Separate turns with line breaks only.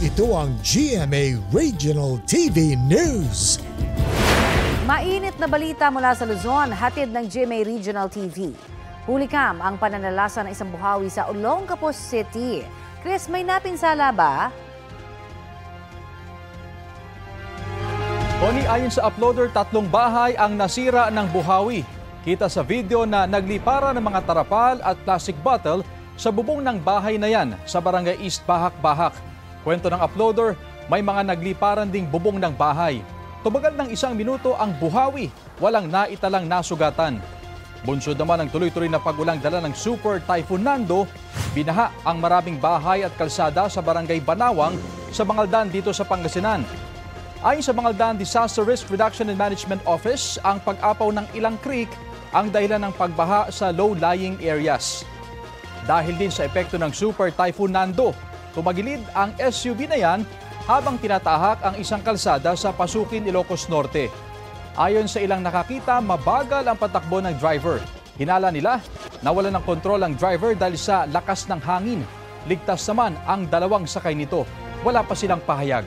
Ito ang GMA Regional TV News.
Mainit na balita mula sa Luzon, hatid ng GMA Regional TV. Hulikam ang pananalasa ng isang buhawi sa Olongapo City. Chris, may napinsala ba?
Tony, ayon sa uploader, 3 bahay ang nasira ng buhawi. Kita sa video na naglipara ng mga tarapal at plastic bottle sa bubong ng bahay na yan sa Barangay East Bahak-Bahak. Kwento ng uploader, may mga nagliparan ding bubong ng bahay. Tumagal ng 1 minuto ang buhawi, walang naitalang nasugatan. Bunsod naman ang tuloy-tuloy na pagulang dala ng Super Typhoon Nando, binaha ang maraming bahay at kalsada sa Barangay Banawang sa Bangaldan dito sa Pangasinan. Ayon sa Bangaldan Disaster Risk Reduction and Management Office, ang pag-apaw ng ilang creek ang dahilan ng pagbaha sa low-lying areas. Dahil din sa epekto ng Super Typhoon Nando, tumagilid ang SUV na yan habang tinatahak ang isang kalsada sa Pasukin, Ilocos Norte. Ayon sa ilang nakakita, mabagal ang patakbo ng driver. Hinala nila, nawalan ng kontrol ang driver dahil sa lakas ng hangin. Ligtas naman ang 2 sakay nito. Wala pa silang pahayag.